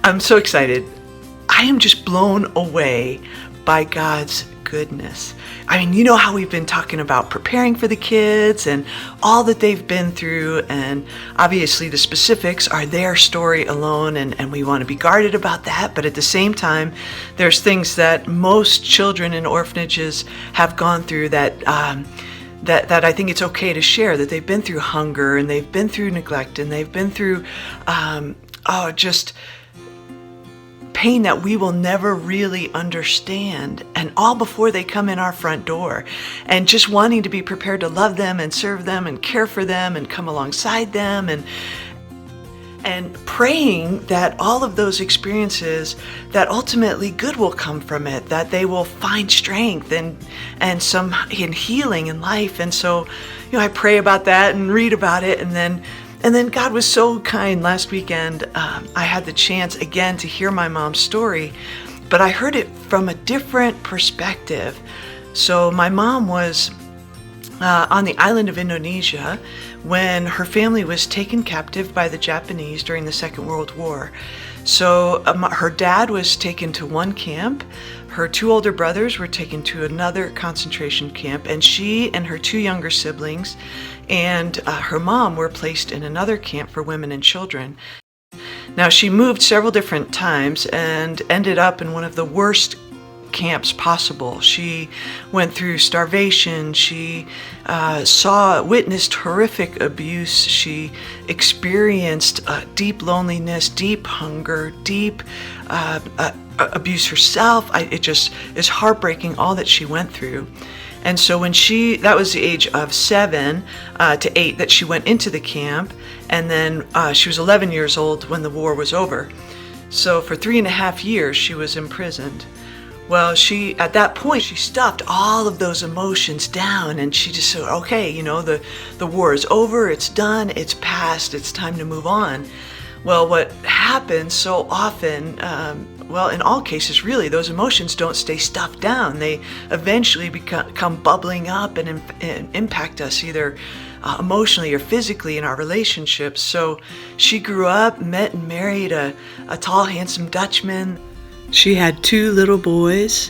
I'm so excited. I am just blown away by God's goodness. I mean, you know how we've been talking about preparing for the kids and all that they've been through, and obviously the specifics are their story alone, and we want to be guarded about that. But at the same time, there's things that most children in orphanages have gone through that I think it's okay to share, that they've been through hunger, and they've been through neglect, and they've been through just pain that we will never really understand, and all before they come in our front door, and just wanting to be prepared to love them and serve them and care for them and come alongside them, and praying that all of those experiences, that ultimately good will come from it, that they will find strength and some in healing in life. And so, I pray about that and read about it, and then God was so kind. Last weekend, I had the chance again to hear my mom's story, but I heard it from a different perspective. So my mom was on the island of Indonesia when her family was taken captive by the Japanese during the Second World War. So her dad was taken to one camp, her two older brothers were taken to another concentration camp, and she and her two younger siblings and her mom were placed in another camp for women and children. Now, she moved several different times and ended up in one of the worst camps possible. She went through starvation. She witnessed horrific abuse. She experienced deep loneliness, deep hunger, deep abuse herself. It just is heartbreaking, all that she went through. And so that was the age of 7 to 8 that she went into the camp, and then she was 11 years old when the war was over. So for 3.5 years she was imprisoned. Well, at that point, she stuffed all of those emotions down, and she just said, okay, the war is over, it's done, it's past, it's time to move on. Well, what happens so often, in all cases, really, those emotions don't stay stuffed down. They eventually come bubbling up and impact us either emotionally or physically in our relationships. So she grew up, met and married a tall, handsome Dutchman. She had 2 little boys,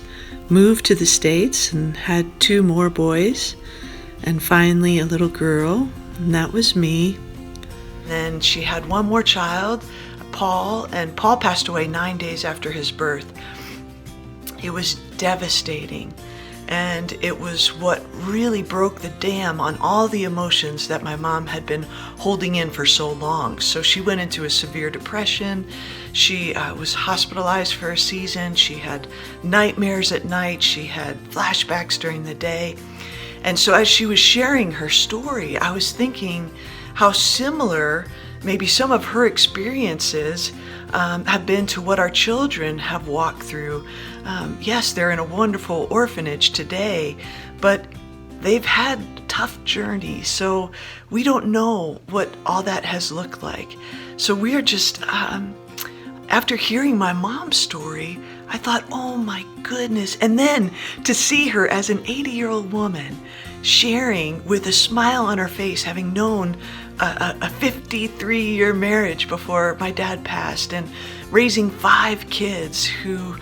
moved to the States and had 2 more boys, and finally a little girl, and that was me. Then she had 1 more child, Paul, and Paul passed away 9 days after his birth. It was devastating, and it was what really broke the dam on all the emotions that my mom had been holding in for so long. So she went into a severe depression. She was hospitalized for a season. She had nightmares at night. She had flashbacks during the day. And so as she was sharing her story, I was thinking how similar maybe some of her experiences have been to what our children have walked through. Yes, they're in a wonderful orphanage today, but they've had tough journeys, so we don't know what all that has looked like. So we are just, after hearing my mom's story, I thought, oh my goodness. And then to see her as an 80-year-old woman sharing with a smile on her face, having known a 53-year marriage before my dad passed, and raising 5 kids who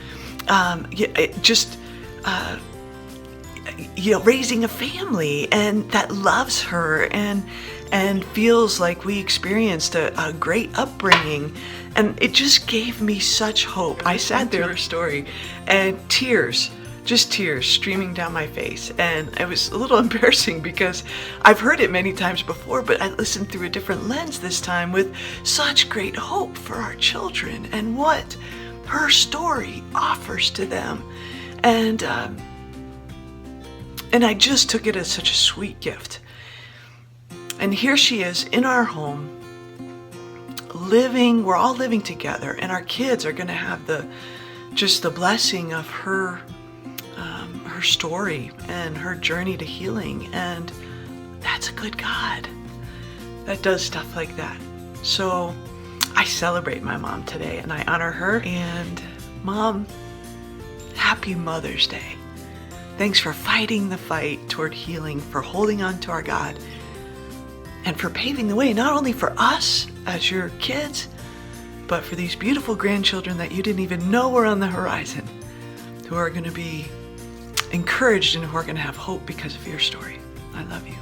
raising a family and that loves her and feels like we experienced a great upbringing. And it just gave me such hope. I sat there, her story, and tears streaming down my face. And it was a little embarrassing because I've heard it many times before, but I listened through a different lens this time with such great hope for our children and what her story offers to them. And I just took it as such a sweet gift. And here she is in our home, we're all living together, and our kids are going to have the blessing of her story and her journey to healing. And that's a good God that does stuff like that. So I celebrate my mom today, and I honor her. And Mom, happy Mother's Day. Thanks for fighting the fight toward healing, for holding on to our God, and for paving the way not only for us as your kids, but for these beautiful grandchildren that you didn't even know were on the horizon, who are going to be encouraged and who are going to have hope because of your story. I love you.